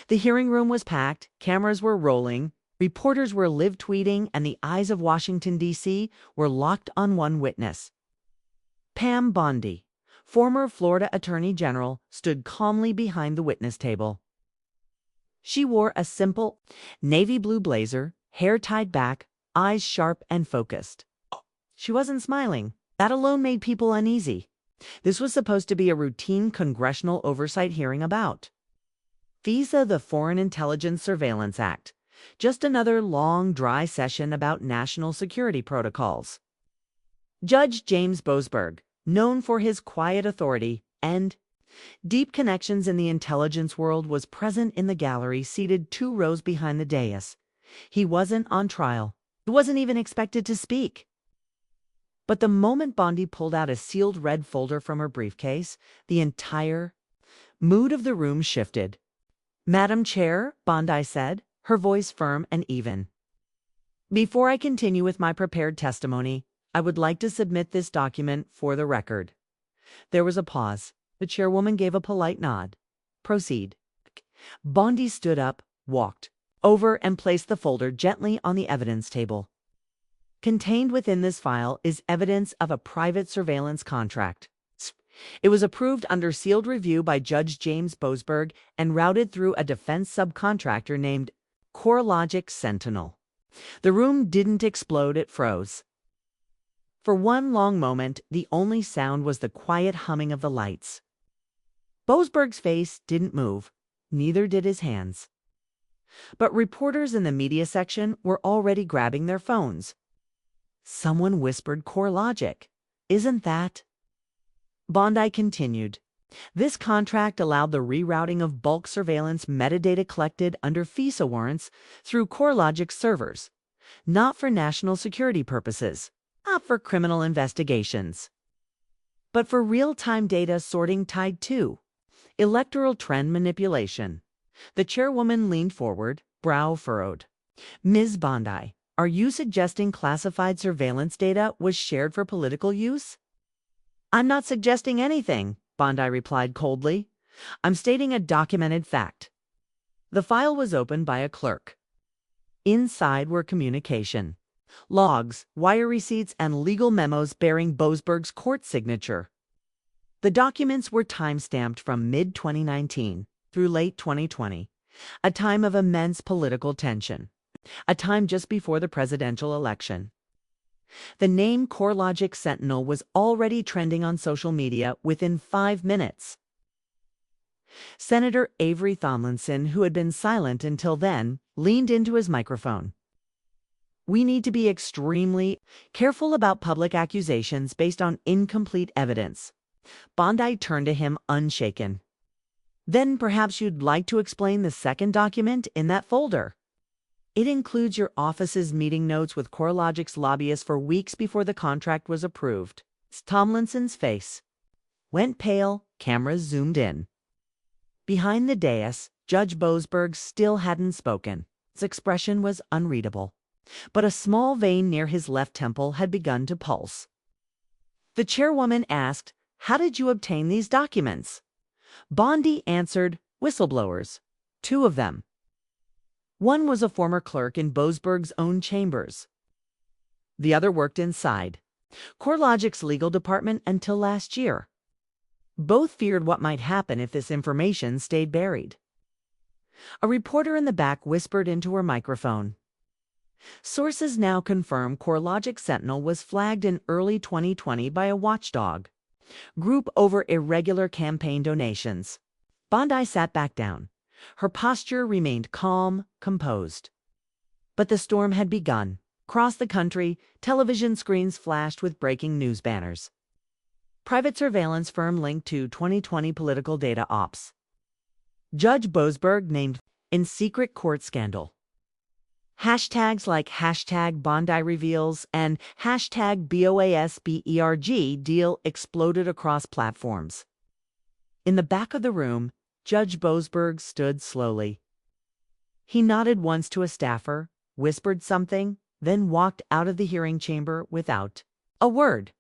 The hearing room was packed, cameras were rolling, reporters were live tweeting, and the eyes of Washington, D.C. were locked on one witness. Pam Bondi, former Florida Attorney General, stood calmly behind the witness table. She wore a simple navy blue blazer, hair tied back, eyes sharp and focused. She wasn't smiling. That alone made people uneasy. This was supposed to be a routine congressional oversight hearing about FISA, the Foreign Intelligence Surveillance Act. Just another long, dry session about national security protocols. Judge James Boasberg, known for his quiet authority and deep connections in the intelligence world, was present in the gallery, seated 2 rows behind the dais. He wasn't on trial. He wasn't even expected to speak. But the moment Bondi pulled out a sealed red folder from her briefcase, the entire mood of the room shifted. "Madam Chair," Bondi said, her voice firm and even. "Before I continue with my prepared testimony, I would like to submit this document for the record." There was a pause. The chairwoman gave a polite nod. "Proceed." Bondi stood up, walked over, and placed the folder gently on the evidence table. Contained within this file is evidence of a private surveillance contract. It was approved under sealed review by Judge James Boasberg and routed through a defense subcontractor named CoreLogic Sentinel. The room didn't explode, it froze. For one long moment, the only sound was the quiet humming of the lights. Boasberg's face didn't move, neither did his hands. But reporters in the media section were already grabbing their phones. Someone whispered CoreLogic. "Isn't that?" Bondi continued. This contract allowed the rerouting of bulk surveillance metadata collected under FISA warrants through CoreLogic's servers, not for national security purposes, not for criminal investigations, but for real-time data sorting tied to electoral trend manipulation. The chairwoman leaned forward, brow furrowed. "Ms. Bondi, are you suggesting classified surveillance data was shared for political use?" "I'm not suggesting anything," Bondi replied coldly. "I'm stating a documented fact." The file was opened by a clerk. Inside were communication, logs, wire receipts, and legal memos bearing Boasberg's court signature. The documents were time-stamped from mid-2019 through late 2020, a time of immense political tension, a time just before the presidential election. The name CoreLogic Sentinel was already trending on social media within 5 minutes. Senator Avery Tomlinson, who had been silent until then, leaned into his microphone. "We need to be extremely careful about public accusations based on incomplete evidence." Bondi turned to him unshaken. "Then perhaps you'd like to explain the second document in that folder. It includes your office's meeting notes with CoreLogic's lobbyists for weeks before the contract was approved." Tomlinson's face went pale. Cameras zoomed in. Behind the dais, Judge Boasberg still hadn't spoken. His expression was unreadable, but a small vein near his left temple had begun to pulse. The chairwoman asked, "How did you obtain these documents?" Bondi answered, "Whistleblowers. 2 of them. One was a former clerk in Boasberg's own chambers. The other worked inside CoreLogic's legal department until last year. Both feared what might happen if this information stayed buried." A reporter in the back whispered into her microphone. "Sources now confirm CoreLogic Sentinel was flagged in early 2020 by a watchdog group over irregular campaign donations." Bondi sat back down. Her posture remained calm, composed. But the storm had begun. Across the country, television screens flashed with breaking news banners. Private surveillance firm linked to 2020 political data ops. Judge Boasberg named in secret court scandal. Hashtags like #Bondi reveals and #BOASBERG deal exploded across platforms. In the back of the room, Judge Boasberg stood slowly. He nodded once to a staffer, whispered something, then walked out of the hearing chamber without a word.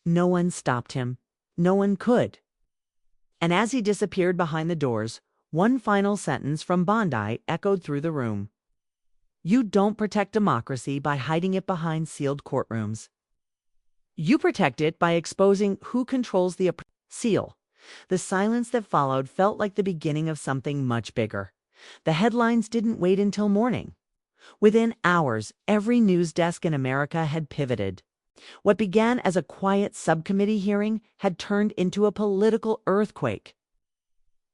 No one stopped him. No one could. And as he disappeared behind the doors, one final sentence from Bondi echoed through the room. You don't protect democracy by hiding it behind sealed courtrooms. You protect it by exposing who controls the seal. The silence that followed felt like the beginning of something much bigger. The headlines didn't wait until morning. Within hours, every news desk in America had pivoted. What began as a quiet subcommittee hearing had turned into a political earthquake.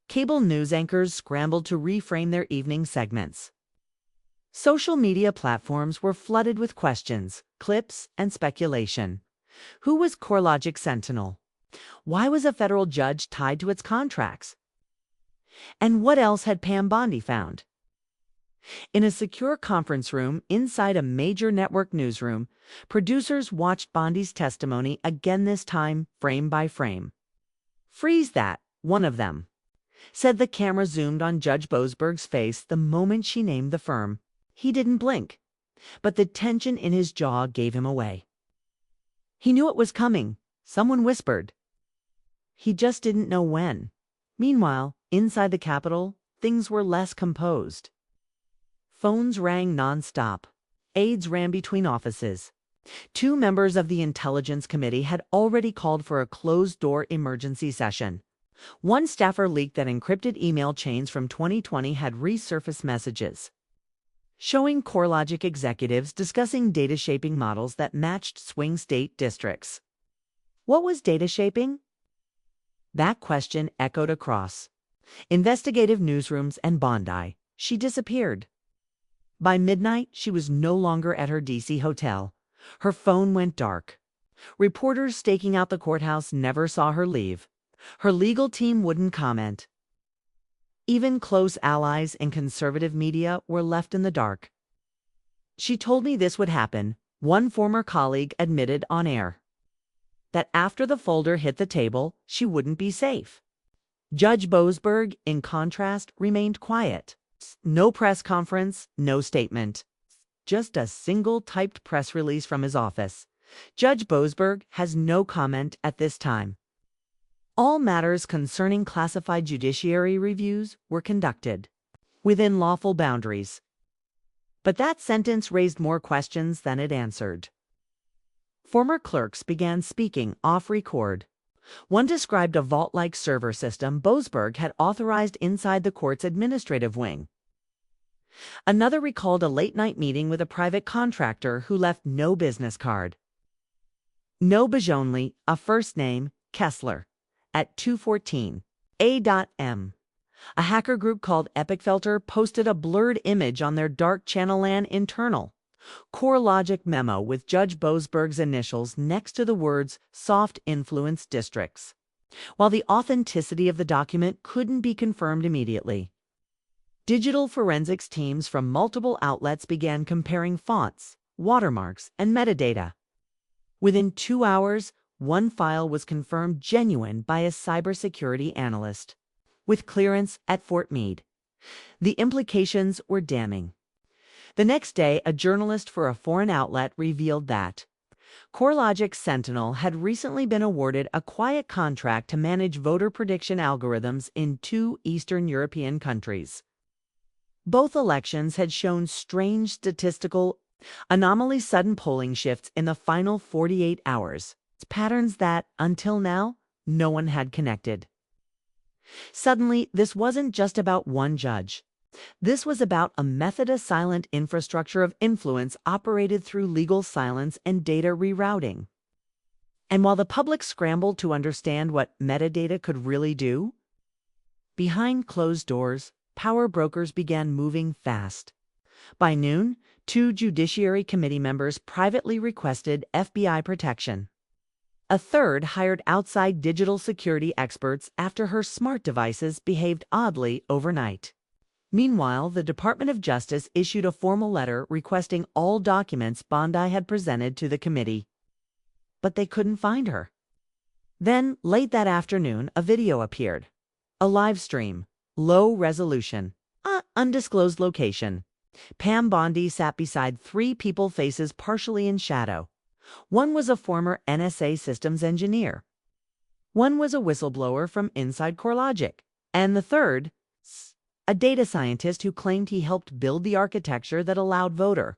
Cable news anchors scrambled to reframe their evening segments. Social media platforms were flooded with questions, clips, and speculation. Who was CoreLogic Sentinel? Why was a federal judge tied to its contracts? And what else had Pam Bondi found? In a secure conference room inside a major network newsroom, producers watched Bondi's testimony again, this time frame by frame. Freeze that, one of them said. The camera zoomed on Judge Boasberg's face the moment she named the firm. He didn't blink, but the tension in his jaw gave him away. He knew it was coming, someone whispered. He just didn't know when. Meanwhile, inside the Capitol, things were less composed. Phones rang nonstop. Aides ran between offices. 2 members of the Intelligence Committee had already called for a closed-door emergency session. One staffer leaked that encrypted email chains from 2020 had resurfaced messages showing CoreLogic executives discussing data shaping models that matched swing state districts. What was data shaping? That question echoed across investigative newsrooms and Bondi. She disappeared. By midnight, she was no longer at her D.C. hotel. Her phone went dark. Reporters staking out the courthouse never saw her leave. Her legal team wouldn't comment. Even close allies in conservative media were left in the dark. She told me this would happen, one former colleague admitted on air. That after the folder hit the table, she wouldn't be safe. Judge Boasberg, in contrast, remained quiet. No press conference, no statement. Just a single typed press release from his office. Judge Boasberg has no comment at this time. All matters concerning classified judiciary reviews were conducted within lawful boundaries. But that sentence raised more questions than it answered. Former clerks began speaking off record. One described a vault-like server system Boasberg had authorized inside the court's administrative wing. Another recalled a late-night meeting with a private contractor who left no business card. No badge, only a first name, Kessler. At 2:14 a.m. A hacker group called Epicfilter posted a blurred image on their dark channel LAN internal CoreLogic memo with Judge Boasberg's initials next to the words soft influence districts. While the authenticity of the document couldn't be confirmed immediately, digital forensics teams from multiple outlets began comparing fonts, watermarks, and metadata. Within 2 hours, one file was confirmed genuine by a cybersecurity analyst with clearance at Fort Meade. The implications were damning. The next day, a journalist for a foreign outlet revealed that CoreLogic Sentinel had recently been awarded a quiet contract to manage voter prediction algorithms in 2 Eastern European countries. Both elections had shown strange statistical anomalies, sudden polling shifts in the final 48 hours. Patterns that, until now, no one had connected. Suddenly, this wasn't just about one judge. This was about a method, a silent infrastructure of influence operated through legal silence and data rerouting. And while the public scrambled to understand what metadata could really do, behind closed doors, power brokers began moving fast. By noon, 2 Judiciary Committee members privately requested FBI protection. A third hired outside digital security experts after her smart devices behaved oddly overnight. Meanwhile, the Department of Justice issued a formal letter requesting all documents Bondi had presented to the committee. But they couldn't find her. Then, late that afternoon, a video appeared. A live stream, low resolution, undisclosed location. Pam Bondi sat beside 3 people, faces partially in shadow. One was a former NSA systems engineer. One was a whistleblower from inside CoreLogic. And the third, a data scientist who claimed he helped build the architecture that allowed voter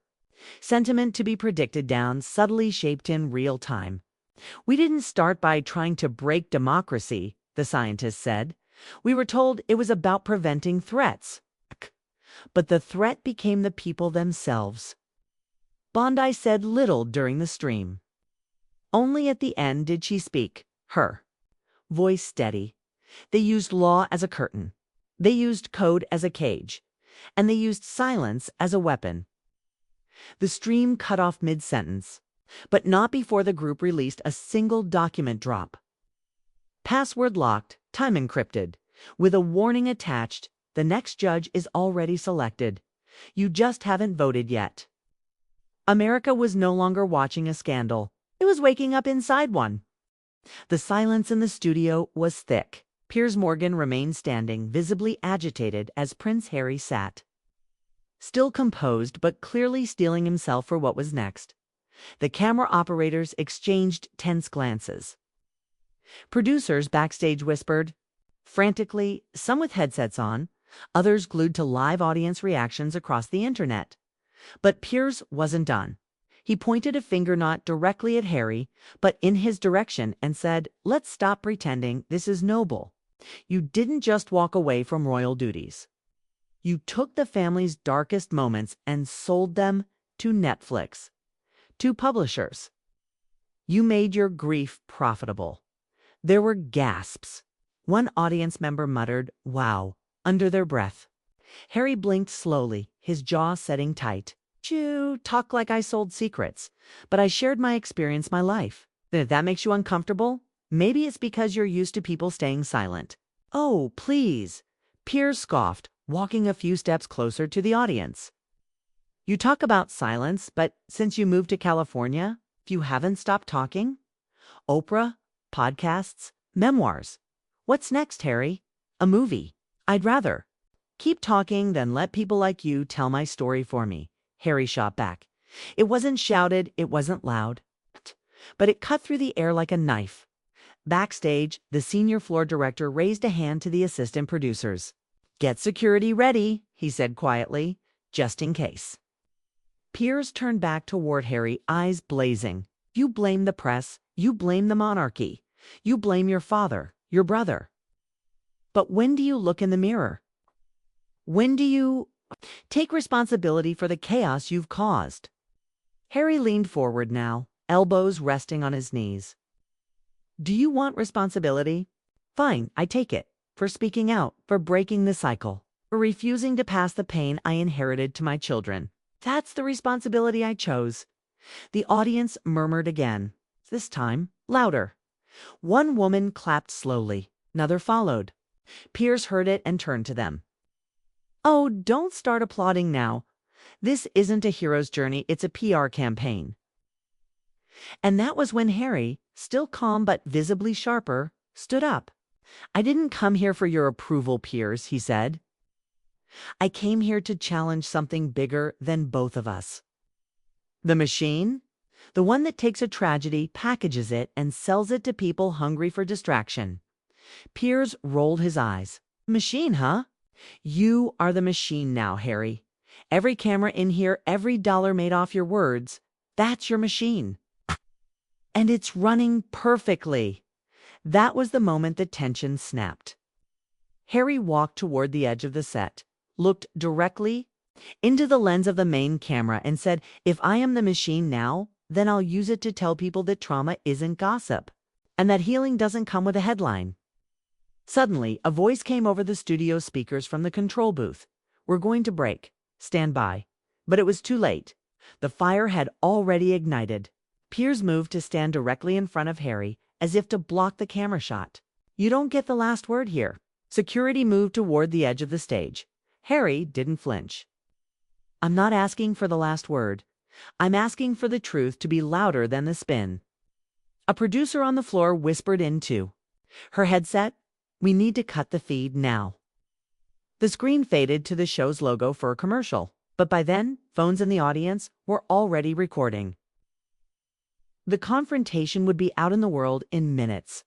sentiment to be predicted down, subtly shaped in real time. "We didn't start by trying to break democracy," the scientist said. "We were told it was about preventing threats. But the threat became the people themselves." Bondi said little during the stream. Only at the end did she speak, her voice steady. They used law as a curtain. They used code as a cage. And they used silence as a weapon. The stream cut off mid-sentence, but not before the group released a single document drop. Password locked, time encrypted, with a warning attached: the next judge is already selected. You just haven't voted yet. America was no longer watching a scandal. It was waking up inside one. The silence in the studio was thick. Piers Morgan remained standing, visibly agitated, as Prince Harry sat. Still composed, but clearly steeling himself for what was next. The camera operators exchanged tense glances. Producers backstage whispered, frantically, some with headsets on, others glued to live audience reactions across the internet. But Piers wasn't done. He pointed a finger not directly at Harry, but in his direction, and said, "Let's stop pretending this is noble. You didn't just walk away from royal duties. You took the family's darkest moments and sold them to Netflix, to publishers. You made your grief profitable." There were gasps. One audience member muttered, "Wow," under their breath. Harry blinked slowly, his jaw setting tight. "You talk like I sold secrets, but I shared my experience, my life. Then if that makes you uncomfortable, maybe it's because you're used to people staying silent." "Oh, please," Piers scoffed, walking a few steps closer to the audience. "You talk about silence, but since you moved to California, you haven't stopped talking? Oprah, podcasts, memoirs. What's next, Harry? A movie? I'd rather keep talking than let people like you tell my story for me," Harry shot back. It wasn't shouted, it wasn't loud, but it cut through the air like a knife. Backstage, the senior floor director raised a hand to the assistant producers. "Get security ready," he said quietly, "just in case." Piers turned back toward Harry, eyes blazing. "You blame the press, you blame the monarchy, you blame your father, your brother. But when do you look in the mirror? When do you take responsibility for the chaos you've caused?" Harry leaned forward now, elbows resting on his knees. "Do you want responsibility? Fine, I take it. For speaking out, for breaking the cycle, for refusing to pass the pain I inherited to my children. That's the responsibility I chose." The audience murmured again, this time louder. One woman clapped slowly, another followed. Piers heard it and turned to them. "Oh, don't start applauding now. This isn't a hero's journey, it's a PR campaign." And that was when Harry, still calm but visibly sharper, stood up. "I didn't come here for your approval, Piers," he said. "I came here to challenge something bigger than both of us. The machine? The one that takes a tragedy, packages it, and sells it to people hungry for distraction." Piers rolled his eyes. "Machine, huh? You are the machine now, Harry. Every camera in here, every dollar made off your words, that's your machine. And it's running perfectly." That was the moment the tension snapped. Harry walked toward the edge of the set, looked directly into the lens of the main camera, and said, "If I am the machine now, then I'll use it to tell people that trauma isn't gossip, and that healing doesn't come with a headline." Suddenly, a voice came over the studio speakers from the control booth. "We're going to break. Stand by." But it was too late. The fire had already ignited. Piers moved to stand directly in front of Harry, as if to block the camera shot. "You don't get the last word here." Security moved toward the edge of the stage. Harry didn't flinch. "I'm not asking for the last word. I'm asking for the truth to be louder than the spin." A producer on the floor whispered in too. Her headset, "We need to cut the feed now." The screen faded to the show's logo for a commercial, but by then, phones in the audience were already recording. The confrontation would be out in the world in minutes.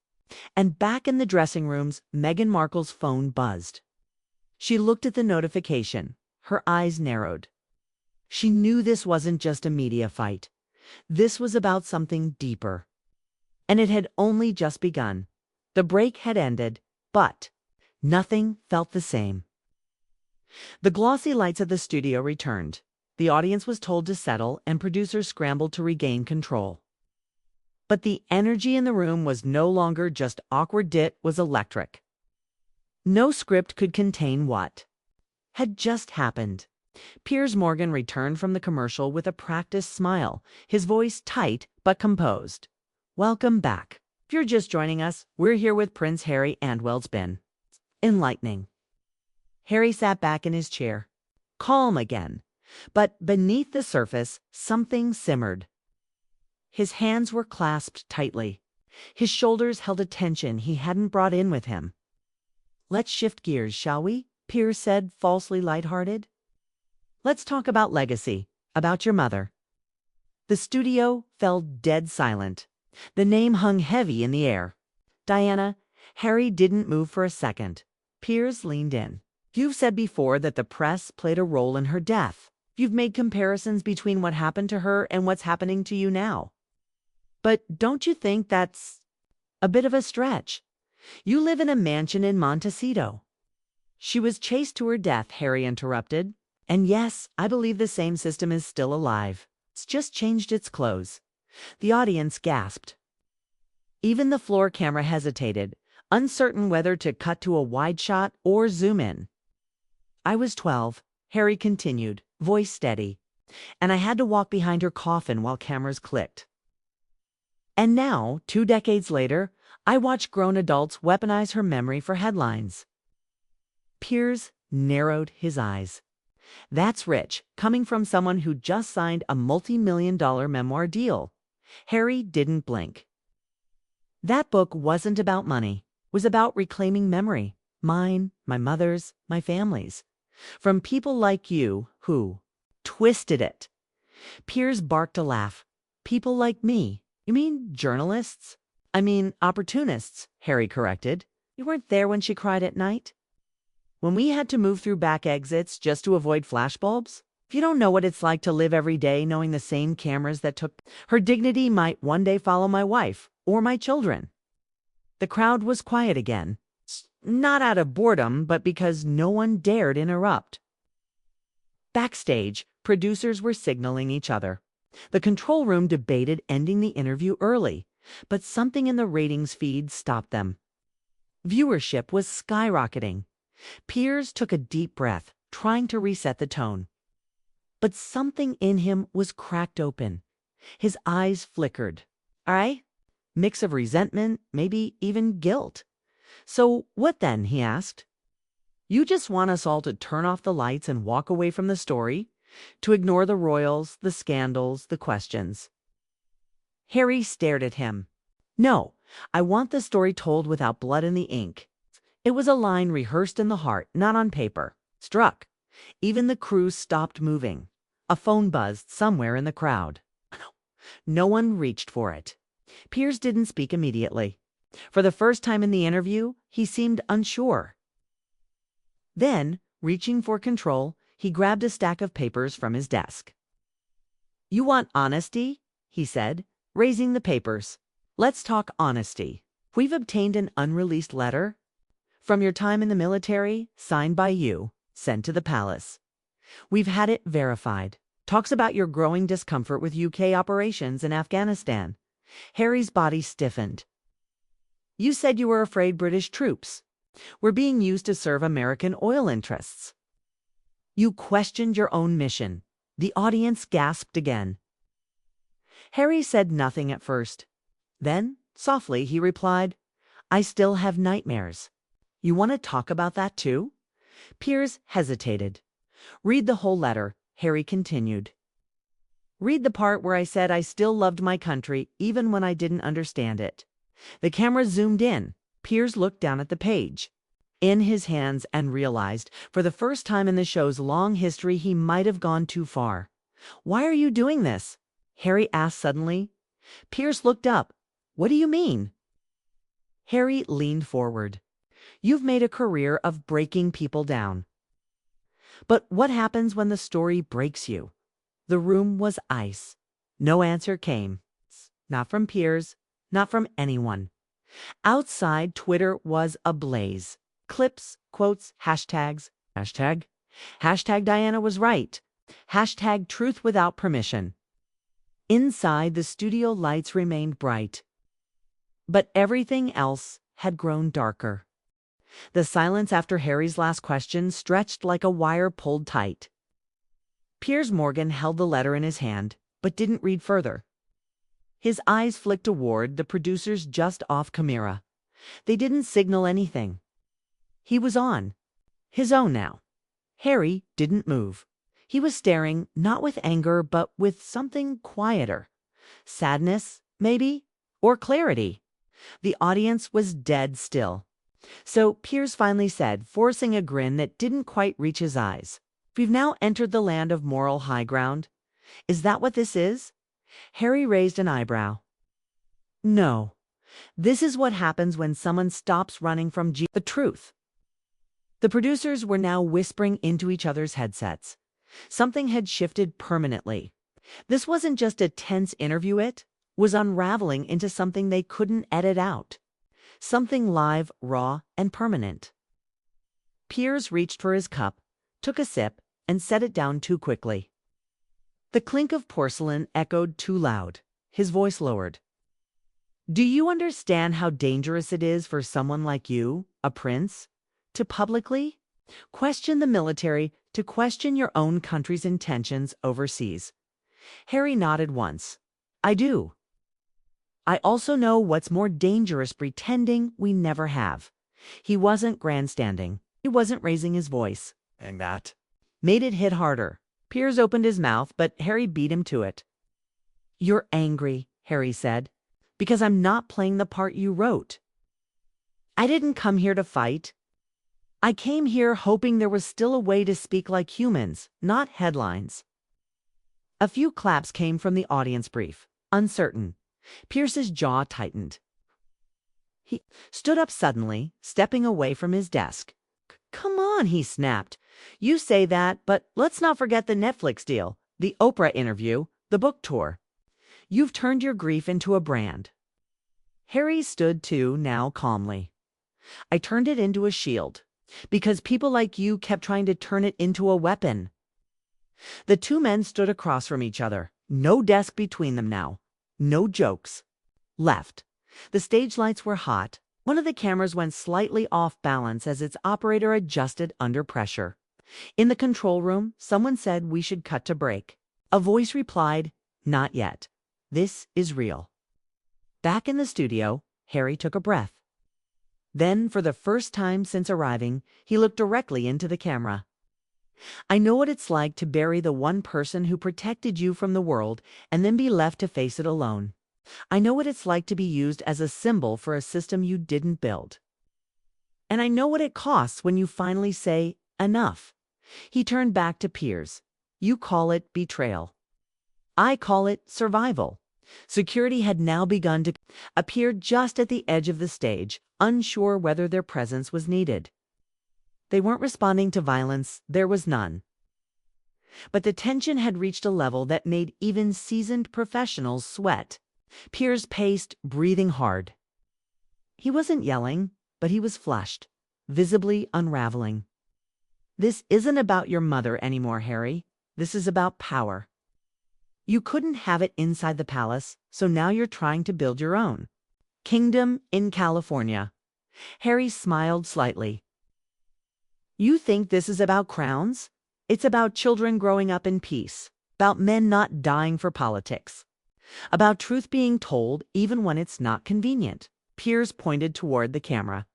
And back in the dressing rooms, Meghan Markle's phone buzzed. She looked at the notification. Her eyes narrowed. She knew this wasn't just a media fight. This was about something deeper. And it had only just begun. The break had ended, but nothing felt the same. The glossy lights of the studio returned. The audience was told to settle, and producers scrambled to regain control. But the energy in the room was no longer just awkward, it was electric. No script could contain what had just happened. Piers Morgan returned from the commercial with a practiced smile, his voice tight but composed. Welcome back. If you're just joining us, we're here with Prince Harry and Wellsbin. Enlightening. Harry sat back in his chair, calm again, but beneath the surface, something simmered. His hands were clasped tightly. His shoulders held a tension he hadn't brought in with him. Let's shift gears, shall we? Piers said, falsely lighthearted. Let's talk about legacy, about your mother. The studio fell dead silent. The name hung heavy in the air. Diana. Harry didn't move for a second. Piers leaned in. You've said before that the press played a role in her death. You've made comparisons between what happened to her and what's happening to you now. But don't you think that's a bit of a stretch? You live in a mansion in Montecito. She was chased to her death, Harry interrupted. And yes, I believe the same system is still alive. It's just changed its clothes. The audience gasped. Even the floor camera hesitated, uncertain whether to cut to a wide shot or zoom in. I was 12, Harry continued, voice steady, and I had to walk behind her coffin while cameras clicked. And now, 2 decades later, I watch grown adults weaponize her memory for headlines. Piers narrowed his eyes. That's rich, coming from someone who just signed a multi-million-dollar memoir deal. Harry didn't blink. That book wasn't about money. It was about reclaiming memory. Mine, my mother's, my family's. From people like you who twisted it. Piers barked a laugh. People like me. You mean journalists? I mean opportunists, Harry corrected. You weren't there when she cried at night? When we had to move through back exits just to avoid flashbulbs? If you don't know what it's like to live every day knowing the same cameras that took her dignity might one day follow my wife or my children. The crowd was quiet again. Not out of boredom, but because no one dared interrupt. Backstage, producers were signaling each other. The control room debated ending the interview early, but something in the ratings feed stopped them. Viewership was skyrocketing. Piers took a deep breath, trying to reset the tone. But something in him was cracked open. His eyes flickered. All right? Mix of resentment, maybe even guilt. So what then, he asked. You just want us all to turn off the lights and walk away from the story? To ignore the royals, the scandals, the questions? Harry stared at him. No, I want the story told without blood in the ink. It was a line rehearsed in the heart, not on paper. Struck. Even the crew stopped moving. A phone buzzed somewhere in the crowd. No one reached for it. Piers didn't speak immediately. For the first time in the interview, he seemed unsure. Then, reaching for control, he grabbed a stack of papers from his desk. You want honesty? He said, raising the papers. Let's talk honesty. We've obtained an unreleased letter from your time in the military, signed by you, sent to the palace. We've had it verified. Talks about your growing discomfort with UK operations in Afghanistan. Harry's body stiffened. You said you were afraid British troops were being used to serve American oil interests. You questioned your own mission. The audience gasped again. Harry said nothing at first. Then, softly, he replied, I still have nightmares. You want to talk about that too? Piers hesitated. Read the whole letter, Harry continued. Read the part where I said I still loved my country even when I didn't understand it. The camera zoomed in. Piers looked down at the page, in his hands, and realized, for the first time in the show's long history, he might have gone too far. Why are you doing this? Harry asked suddenly. Piers looked up. What do you mean? Harry leaned forward. You've made a career of breaking people down. But what happens when the story breaks you? The room was ice. No answer came. Not from Piers, not from anyone. Outside, Twitter was ablaze. Clips, quotes, hashtags. Hashtag Diana was right. Hashtag truth without permission. Inside, the studio lights remained bright. But everything else had grown darker. The silence after Harry's last question stretched like a wire pulled tight. Piers Morgan held the letter in his hand, but didn't read further. His eyes flicked toward the producers just off camera. They didn't signal anything. He was on. His own now. Harry didn't move. He was staring, not with anger, but with something quieter. Sadness, maybe? Or clarity. The audience was dead still. So Piers finally said, forcing a grin that didn't quite reach his eyes, "We've now entered the land of moral high ground. Is that what this is?" Harry raised an eyebrow. "No. This is what happens when someone stops running from the truth." The producers were now whispering into each other's headsets. Something had shifted permanently. This wasn't just a tense interview, it was unraveling into something they couldn't edit out. Something live, raw, and permanent. Piers reached for his cup, took a sip, and set it down too quickly. The clink of porcelain echoed too loud. His voice lowered. "Do you understand how dangerous it is for someone like you, a prince, to publicly question the military, to question your own country's intentions overseas?" Harry nodded once. "I do. I also know what's more dangerous, pretending we never have." He wasn't grandstanding. He wasn't raising his voice. And that made it hit harder. Piers opened his mouth, but Harry beat him to it. "You're angry," Harry said, "because I'm not playing the part you wrote. I didn't come here to fight. I came here hoping there was still a way to speak like humans, not headlines." A few claps came from the audience, brief, uncertain. Pierce's jaw tightened. He stood up suddenly, stepping away from his desk. "Come on," he snapped. "You say that, but let's not forget the Netflix deal, the Oprah interview, the book tour. You've turned your grief into a brand." Harry stood too, now calmly. "I turned it into a shield, because people like you kept trying to turn it into a weapon." The two men stood across from each other. No desk between them now. No jokes. Left. The stage lights were hot. One of the cameras went slightly off balance as its operator adjusted under pressure. In the control room, someone said we should cut to break. A voice replied, "Not yet. This is real." Back in the studio, Harry took a breath. Then, for the first time since arriving, he looked directly into the camera. "I know what it's like to bury the one person who protected you from the world and then be left to face it alone. I know what it's like to be used as a symbol for a system you didn't build. And I know what it costs when you finally say, 'Enough.'" He turned back to Piers. "You call it betrayal. I call it survival." Security had now begun to appear just at the edge of the stage, unsure whether their presence was needed. They weren't responding to violence. There was none. But the tension had reached a level that made even seasoned professionals sweat. Piers paced, breathing hard. He wasn't yelling, but he was flushed, visibly unraveling. "This isn't about your mother anymore, Harry. This is about power. You couldn't have it inside the palace, so now you're trying to build your own kingdom in California." Harry smiled slightly. "You think this is about crowns? It's about children growing up in peace, about men not dying for politics, about truth being told even when it's not convenient." Piers pointed toward the camera.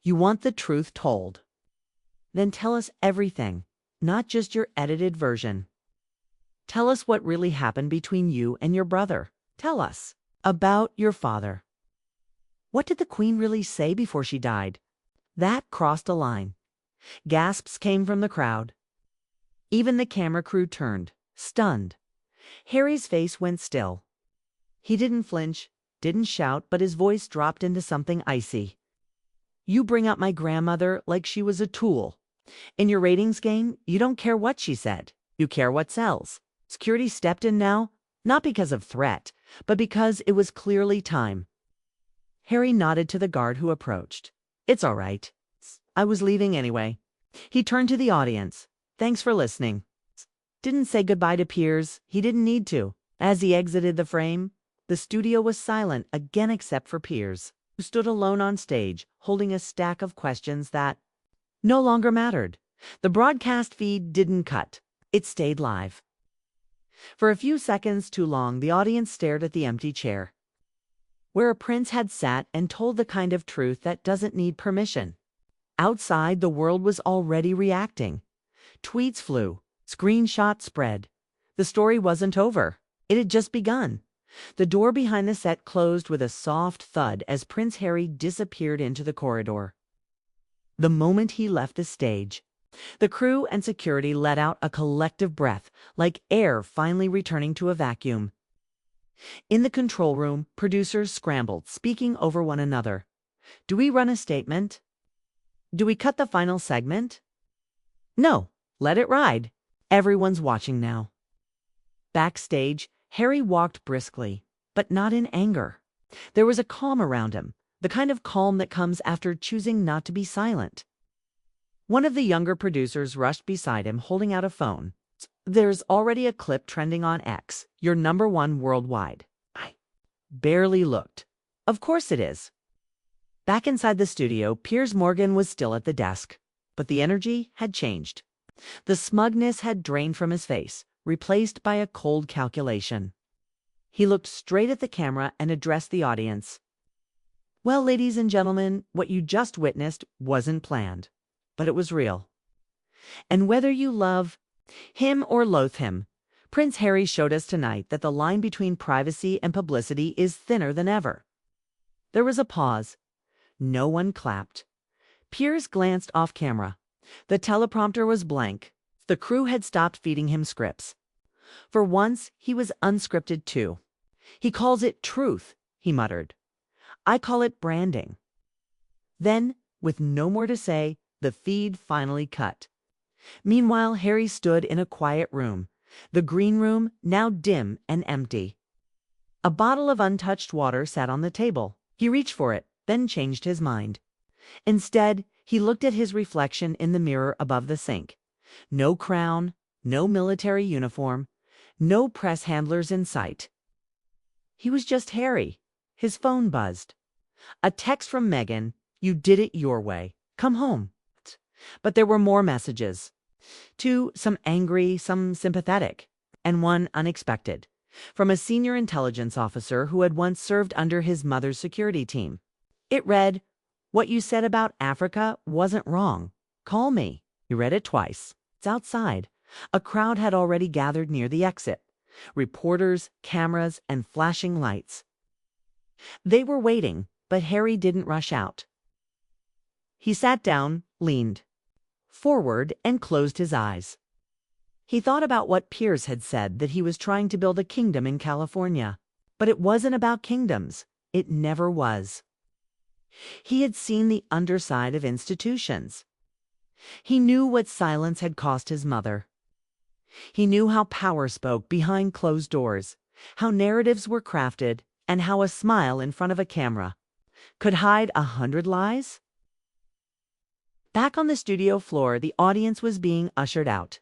"You want the truth told? Then tell us everything, not just your edited version. Tell us what really happened between you and your brother. Tell us about your father. What did the Queen really say before she died?" That crossed a line. Gasps came from the crowd. Even the camera crew turned, stunned. Harry's face went still. He didn't flinch, didn't shout, but his voice dropped into something icy. You bring up my grandmother like she was a tool. In your ratings game, you don't care what she said. You care what sells. Security stepped in now, not because of threat, but because it was clearly time. Harry nodded to the guard who approached. It's all right. I was leaving anyway. He turned to the audience. Thanks for listening. Didn't say goodbye to Piers. He didn't need to. As he exited the frame, the studio was silent again except for Piers, who stood alone on stage, holding a stack of questions that no longer mattered. The broadcast feed didn't cut. It stayed live. For a few seconds too long, the audience stared at the empty chair, where a prince had sat and told the kind of truth that doesn't need permission. Outside, the world was already reacting. Tweets flew. Screenshots spread. The story wasn't over. It had just begun. The door behind the set closed with a soft thud as Prince Harry disappeared into the corridor. The moment he left the stage, the crew and security let out a collective breath, like air finally returning to a vacuum. In the control room, producers scrambled, speaking over one another. Do we run a statement? Do we cut the final segment? No, let it ride. Everyone's watching now. Backstage, Harry walked briskly, but not in anger. There was a calm around him, the kind of calm that comes after choosing not to be silent. One of the younger producers rushed beside him, holding out a phone. There's already a clip trending on X. You're #1 worldwide. I barely looked. Of course it is. Back inside the studio, Piers Morgan was still at the desk, but the energy had changed. The smugness had drained from his face, replaced by a cold calculation. He looked straight at the camera and addressed the audience. Well, ladies and gentlemen, what you just witnessed wasn't planned, but it was real. And whether you love him or loathe him, Prince Harry showed us tonight that the line between privacy and publicity is thinner than ever. There was a pause. No one clapped. Piers glanced off camera. The teleprompter was blank. The crew had stopped feeding him scripts. For once, he was unscripted too. He calls it truth, he muttered. I call it branding. Then, with no more to say, the feed finally cut. Meanwhile, Harry stood in a quiet room, the green room now dim and empty. A bottle of untouched water sat on the table. He reached for it, then changed his mind. Instead, he looked at his reflection in the mirror above the sink. No crown, no military uniform, no press handlers in sight. He was just Harry. His phone buzzed. A text from Megan, you did it your way. Come home. But there were more messages. Two, some angry, some sympathetic, and one unexpected, from a senior intelligence officer who had once served under his mother's security team. It read, what you said about Africa wasn't wrong. Call me. He read it twice. It's outside. A crowd had already gathered near the exit. Reporters, cameras, and flashing lights. They were waiting, but Harry didn't rush out. He sat down, leaned forward, and closed his eyes. He thought about what Piers had said, that he was trying to build a kingdom in California. But it wasn't about kingdoms. It never was. He had seen the underside of institutions. He knew what silence had cost his mother. He knew how power spoke behind closed doors, how narratives were crafted, and how a smile in front of a camera could hide 100 lies. Back on the studio floor, the audience was being ushered out.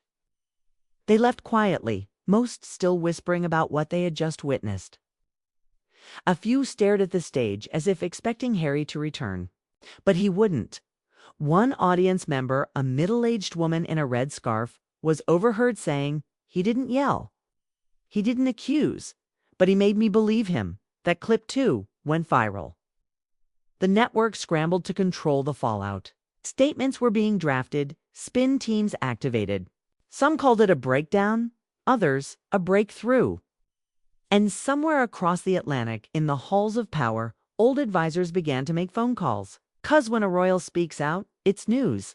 They left quietly, most still whispering about what they had just witnessed. A few stared at the stage as if expecting Harry to return. But he wouldn't. One audience member, a middle-aged woman in a red scarf, was overheard saying, he didn't yell. He didn't accuse, but he made me believe him. That clip, too, went viral. The network scrambled to control the fallout. Statements were being drafted, spin teams activated. Some called it a breakdown, others a breakthrough. And somewhere across the Atlantic, in the halls of power, old advisors began to make phone calls. 'Cause when a royal speaks out, it's news.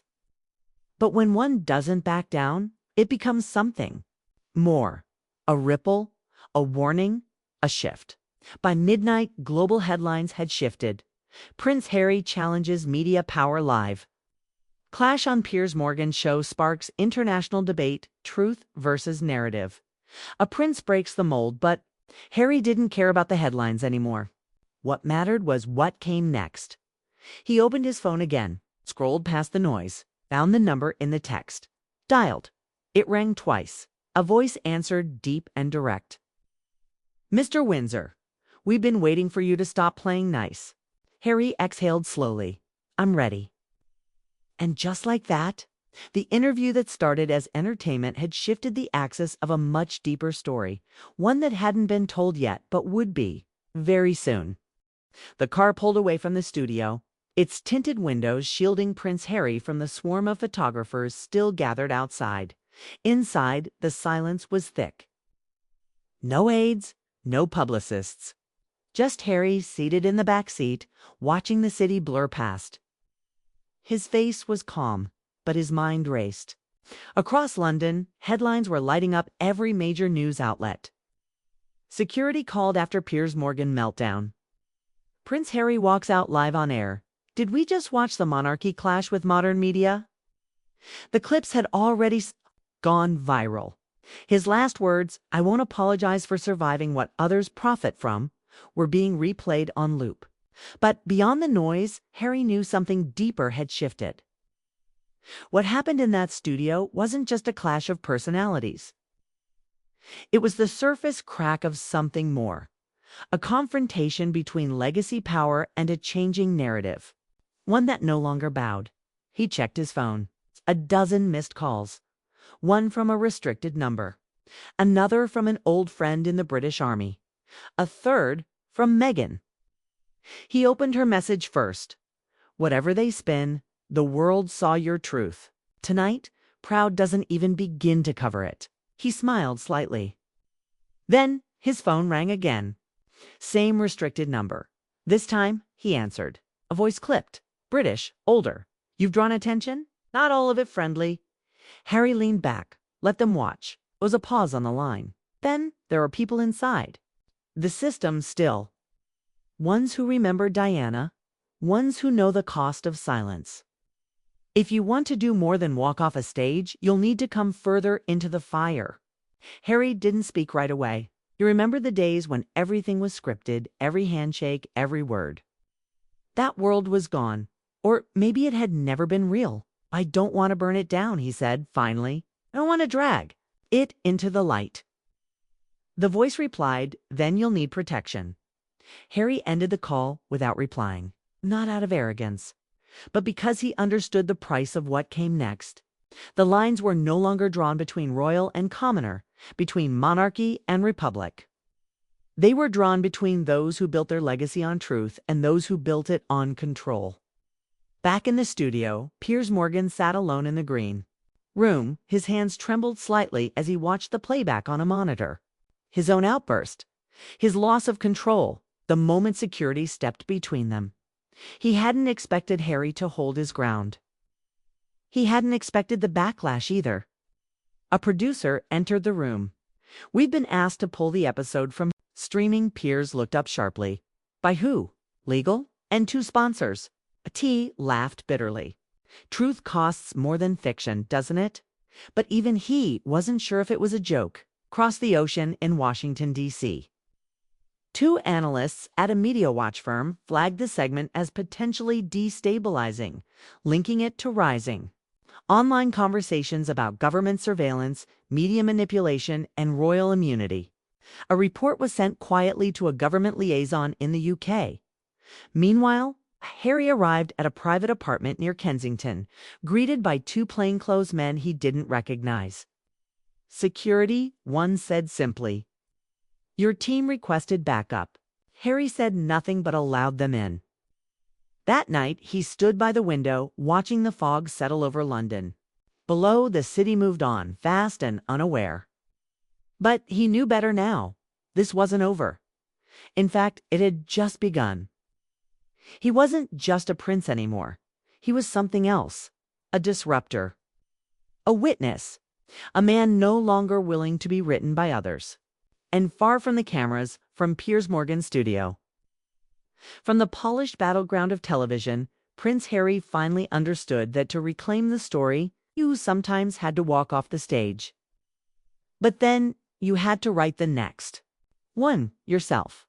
But when one doesn't back down, it becomes something more. A ripple, a warning, a shift. By midnight, global headlines had shifted. Prince Harry challenges media power live. Clash on Piers Morgan show sparks international debate, truth versus narrative. A prince breaks the mold, but Harry didn't care about the headlines anymore. What mattered was what came next. He opened his phone again, scrolled past the noise, found the number in the text. Dialed. It rang twice. A voice answered, deep and direct. "Mr. Windsor, we've been waiting for you to stop playing nice." Harry exhaled slowly. "I'm ready." And just like that, the interview that started as entertainment had shifted the axis of a much deeper story, one that hadn't been told yet but would be, very soon. The car pulled away from the studio, its tinted windows shielding Prince Harry from the swarm of photographers still gathered outside. Inside, the silence was thick. No aides, no publicists. Just Harry seated in the back seat, watching the city blur past. His face was calm, but his mind raced. Across London, headlines were lighting up every major news outlet. Security called after Piers Morgan meltdown. Prince Harry walks out live on air. Did we just watch the monarchy clash with modern media? The clips had already gone viral. His last words, "I won't apologize for surviving what others profit from," were being replayed on loop. But beyond the noise, Harry knew something deeper had shifted. What happened in that studio wasn't just a clash of personalities. It was the surface crack of something more. A confrontation between legacy power and a changing narrative. One that no longer bowed. He checked his phone. A dozen missed calls. One from a restricted number. Another from an old friend in the British Army. A third from Meghan. He opened her message first. "Whatever they spin, the world saw your truth. Tonight, Proud doesn't even begin to cover it." He smiled slightly. Then his phone rang again. Same restricted number. This time, he answered. A voice clipped. British, older. "You've drawn attention? Not all of it friendly." Harry leaned back. Let them watch. There was a pause on the line. "Then there are people inside. The system still. Ones who remember Diana. Ones who know the cost of silence. If you want to do more than walk off a stage, you'll need to come further into the fire." Harry didn't speak right away. He remembered the days when everything was scripted, every handshake, every word. That world was gone. Or maybe it had never been real. "I don't want to burn it down," he said, finally. "I don't want to drag it into the light." The voice replied, "Then you'll need protection." Harry ended the call without replying, not out of arrogance, but because he understood the price of what came next. The lines were no longer drawn between royal and commoner, between monarchy and republic. They were drawn between those who built their legacy on truth and those who built it on control. Back in the studio, Piers Morgan sat alone in the green room. His hands trembled slightly as he watched the playback on a monitor. His own outburst, his loss of control, the moment security stepped between them. He hadn't expected Harry to hold his ground. He hadn't expected the backlash either. A producer entered the room. "We've been asked to pull the episode from streaming." Piers looked up sharply. "By who? Legal? And 2 sponsors." T laughed bitterly. "Truth costs more than fiction, doesn't it?" But even he wasn't sure if it was a joke. Across the ocean in Washington, D.C. 2 analysts at a media watch firm flagged the segment as potentially destabilizing, linking it to rising online conversations about government surveillance, media manipulation, and royal immunity. A report was sent quietly to a government liaison in the UK. Meanwhile, Harry arrived at a private apartment near Kensington, greeted by 2 plainclothes men he didn't recognize. "Security," one said simply. "Your team requested backup." Harry said nothing but allowed them in. That night, he stood by the window, watching the fog settle over London. Below, the city moved on, fast and unaware. But he knew better now. This wasn't over. In fact, it had just begun. He wasn't just a prince anymore. He was something else. A disruptor. A witness. A man no longer willing to be written by others. And far from the cameras, from Piers Morgan's studio. From the polished battleground of television, Prince Harry finally understood that to reclaim the story, you sometimes had to walk off the stage. But then you had to write the next one yourself.